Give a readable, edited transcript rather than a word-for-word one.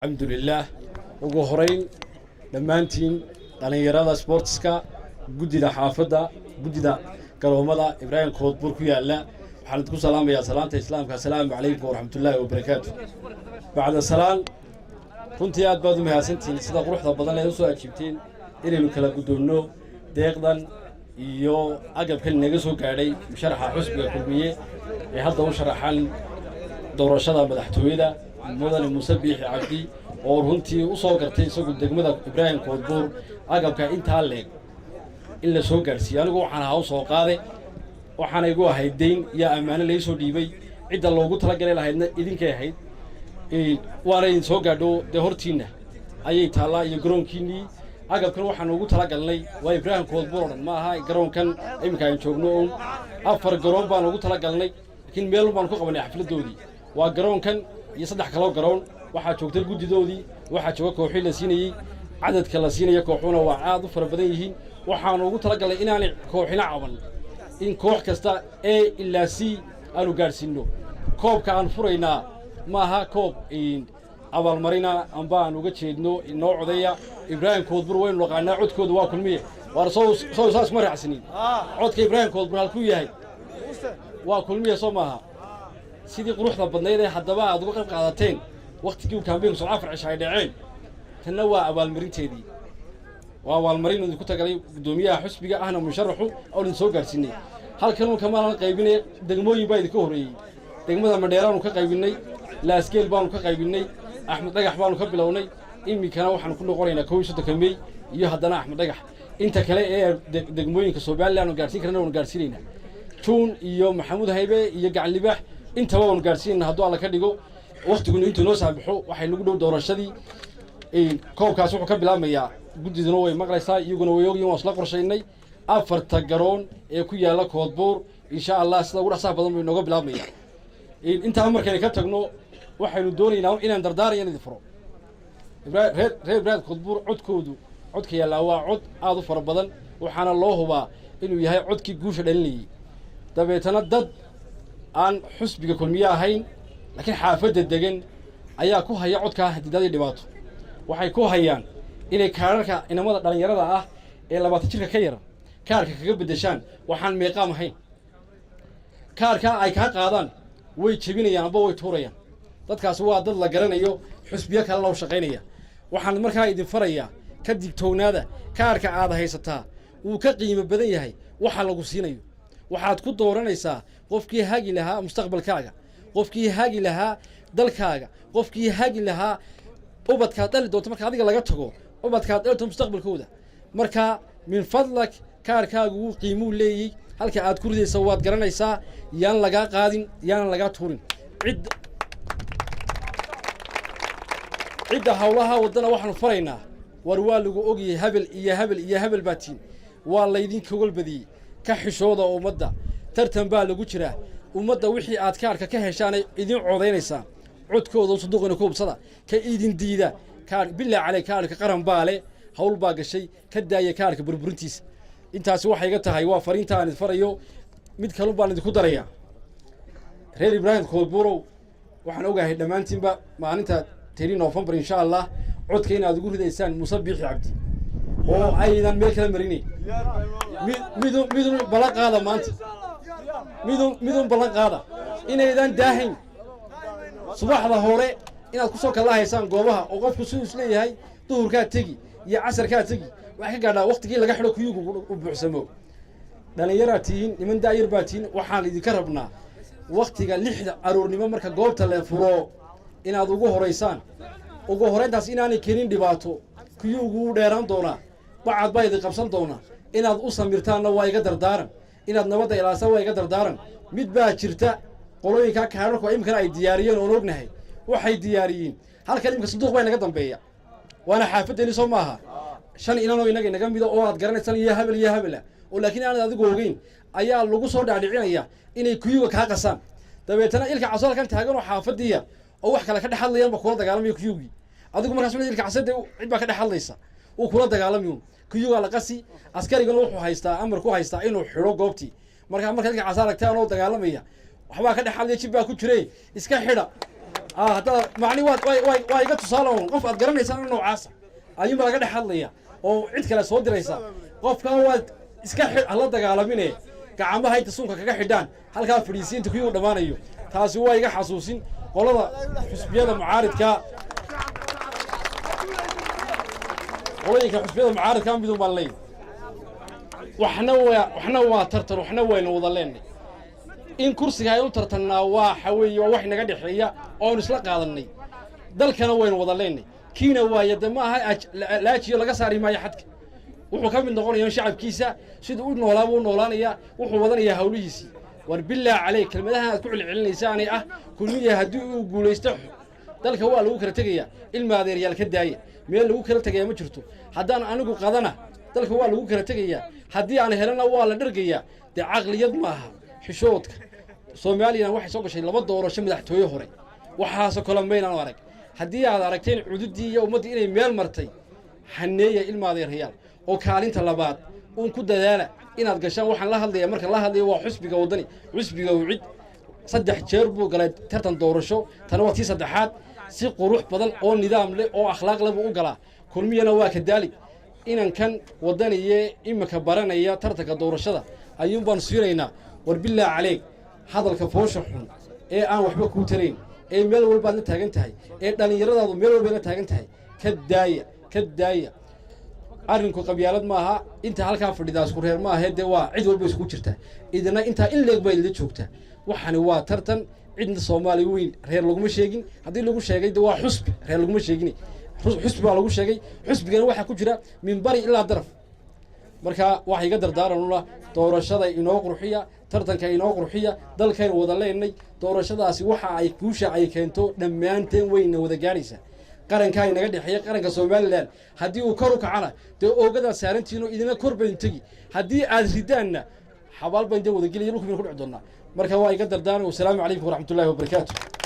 الحمد لله ugu horeyn dhammaantiin dhalinyarada sportska gudida xaafada gudida garoomada Ibrahim Koodbuur ku yaala waxaan ku salaamayaa salaanta islaamka assalaamu calaykum wa rahmatullaahi wa barakaatuh bacda salaan runtii aad baad u mahadsantiin sida quruxda badan ee soo ajiibteen inaynu kala gudubno deeqdan iyo agabkan naga soo gaadhay sharaxa xusbiga kulmiye ee hadda u sharaxan doorashada madaxtooyada mudane Muuse Biixi Cabdi oo runtii u soo gartay isagu degmada Ibrahim Koodbuur agabka inta leeg in la soo gaarsiyo anigu waxaan ahaa soo qaaday waxaan igu ahayd deyn iyo amaano la soo dhiibay cid loogu tala galay lahaydna idinkay ahayd waana soo gaadho de hortiina ayay taala iyo garoonkiini agabkan waxaan ugu tala galnay waa Ibrahim Koodbuur ma aha garoonkan imika aan joogno afar garoon baan ugu tala galnay laakiin meel baan ku qabanay xafladoodii waa garoonkan iyo saddex kale garoon waxa joogtay gudidoodii waxa jooga kooxii la siinayay cadadka la siinaya kooxuna waa aad u fara badan yihiin waxaan ugu tala galay inaan kooxina caban in koox kasta ee ilaa si aanu gaarsiino koobka aan furaynaa ma aha koob abaalmarina amba aan uga jeedno inoo codeeya Ibrahim Koodbuur waynu laqaanaa codkoodu waa kulmiye war soo saas ma raacsanin codka Ibrahim Koodbuur halku yahay waa kulmiye soo maaha sidii quruxda badneed ee haddaba aad uga qayb qaadateen waqtigii uu kaambeyn soo afar cishay dhaceen tanna waa abaalmarinteedii waa abaalmarin ku tagalay gudoomiyaha xusbiga ahna musharaxu oo in soo gaarsiinay halkan uu kamaal qaybinay degmooyin baa idin ka horeeyay degmada Madheeraan ka qaybinay Laaskeel baan ka qaybinay Axmed Dhagax baan ka bilownay imikana waxaan ku noqonaynaa kooxda kamay iyo haddana Axmed Dhagax inta kale ee degmooyinka Soomaaliland gaarsiin karna oo gaarsiinayna Tuun iyo Maxamuud Haybe iyo Gacan Libaax inta waan gaarsiinna haddii alla ka dhigo waqtigu intuu noo saabaxo waxay nagu dhow doorashadii koobkaas wuxuu ka bilaabmayaa gudiduna way maqlaysaa iyaguna way ogyihiin waan isla qorshaynay afarta garoon ee ku yaala Koodbuur insha Allah sida ugu dhaxsaa badan bay nooga bilaabmaya inta markay ka tagno waxaynu doonaynaa inaan dardaarayno idin furo Ibrahim Koodbuur codka yaala waa cod aad u fara badan waxaana loo hubaa inuu yahay codkii guusha dhalinayay dabeetana dad aan xusbiga kulmiye ahayn laakiin xaafadda degan ayaa ku haya codka hadidaadii dhibaato waxay ku hayaan inay kaararka inamada dhalinyarada ah ee 20 jirka ka yar kaarka kaga bedeshaan waxaan meeqaam ahayn kaarka ay ka qaadaan way jabinayaan aba way tuurayaan dadkaas waa dad la garanayo xusbiga kale loo shaqeynaya waxaan markaa idin farayaa ka digtoonaada kaarka aad haysataa uu ka qiimo badan yahay waxa lagu siinayo waxaad ku dooranaysaa qofkii hagi lahaa mustaqbalkaaga qofkii hagi lahaa dalkaaga qofkii hagi lahaa ubadka dal doonto marka adiga laga tago ubadka dalto mustaqbalkooda marka min fadlak kaarkaagu uu qiimo leeyahay halka aad ku ridayso waad garanaysaa yaan laga qaadin yaan laga tuurin cid hawlaha wadana waxaan faraynaa war waa lagu ogyahay habel iyo habel baatiin waa la idin kogol badiyay ka xishooda ummadda tartan baa lagu jira ummadda wixii aad kaarka ka heshaan idin codeynaysaa codkooda saduuqina ku hubsada ka idin diida kaar bilaa calay kaarka qaran baale hawl baa gashay ka daaya kaarka burburintiisa intaas waxay iga tahay waa fariinta aan farayo mid kale baan idinku darayaa reer Ibrahim Koodbuur waxaan ogahay dhamaantiinba maalinta 10 November insha Allah codka inaad ugu ridaysaan Muuse Biixi Cabdi oo aydan meel kala marinay midun balan qaada maanta midun balan qaada inaydan daahin subaxda hore inaad ku soo kala haysaan goobaha oo qofku soo isleeyahay duhurka tagi iyo casarka tagi wax ka gaadha waqtigii laga xiro kuyugu u buuxsamo dhalinyaraatiin niman daayir baatiin waxaan idinka rabnaa waqtiga 6 aroornimo marka goobta la furo inaad ugu horeyntaas inaanay keenin dhibaato kuyugu dheeraan doona bacad bay idin qabsan doona inaad u samirtaanna waa iga dardaaran inaad nabadda ilaasaan waa iga dardaaran mid baa jirta qolooyinka kaararku imkan ay diyaariyeen oo ognahay waxay diyaariyeen halkan imka saduuq bay naga dambeeya waana xaafadeeni soo maaha shan inanoo inaga naga mido oo aad garanaysan iyo habel oo laakiin aan adigu ogeyn ayaa lagu soo dhaadhicinaya inay kuyuga ka qasaan dabeetana ilka casalkan taagan oo xaafadiya oo wax kale ka dhaxadlayaan ba kula dagaalamay kuyugi adigu markaas ilka casade cid baa ka dhaxadlaysa oo kula dagaalamayo kuyuga la qasi askariga wuxuu haystaa amar ku haystaa inuu xiro goobtii marka ilka casal aragtaan oo dagaalamaya waxba ka dhaxalay jib baa ku jiray iska xidha هذا معني واي قط صالون قف أتقرن يسأل إنه عاص أيوم بقى قد حد ليا أو عند كلا صوت رئيسا قف كان واد إسكح الله دجال منه كعمه هاي تسوق كحدان هل كان فريسين تكيو دمان أيو تاسوا يجا حسوسين والله حسبينا معارض كا والله يجا حسبينا معارض كان بدون بالليل وحنا ترتر وحنا وين وضلنا إن كرسي هاي ترتنا وحوي وإحنا قاعد حيا أو نسلق هذا الني دل كانوا وين وضلنا كينا وايد ما هاي لا شيء لقى صار ما يحدك وحكم من دقون يوم شعب كيسة شد قول نولانيا وحوضنا هوليسي وبالله عليك المدها كل الإنسان كل مية هدوء وقول يستح دل هو اللي وكر تجيا المادير يا الكداية مين اللي وكر تجيا مجرته حدان أنا قادنا دل هو اللي وكر تجيا حدي أنا هلنا ولا درجيا ده عقل يد معها حشوتك Soomaaliya waxay soo gashay laba doorasho madaxtooyo hore waxaas kala meeyna arag hadii aad aragteen cududii iyo ummadii inay meel martay xaneeya ilmaadeerayaan oo kaalinta labaad uun ku dadaala inaad gashaan waxaan la hadlayaa marka la hadlayo waa xusbiga wadani xusbiga wicid saddex jeer buu galay tartan doorasho tan waa tii saddexaad si qurux badan oo nidaam leh oo akhlaaq leh u galaa kulmiyana waa ka daali inan kan wadaniye imaka baranaya tartanka doorashada ayuun baan siinaynaa war bilaa caleeg هذا الكفوش حن أنا وحبة كوترين ميل والبان تاجنتهاي دليل هذا ميل والبان تاجنتهاي كداية أرنكو قبيلات ماها أنت هالكان في الداس كورير ما هي دوا عيد والبس كوتشرته إذا أنت إلا قبل اللي تشوفته وحنوا ترتن عند الصومالي وين غير لقمة شيء هذه لقمة شيء دوا حسب غير لقمة شيء حسب على لقمة شيء حسب كان واحد كوتشرة من بري إلى درف marka waxay qadar daaranula doorashada inoo qurxiya tartanka inoo qurxiya dalkeen wada leenay doorashadaasi waxa ay guusha ay keento dhamaanteen weyna wada gaaraysa qaranka inaga dhaxay qaranka Soomaaliland hadii uu kor u kacana oogada saarantiino idina korbayn tagi hadii aad ridaana xabaal baan wada geliyay ku dhacdoona marka waa iga dardaaran. Wassalaamu calaykum waraxmatullaahi wabarakaatuh.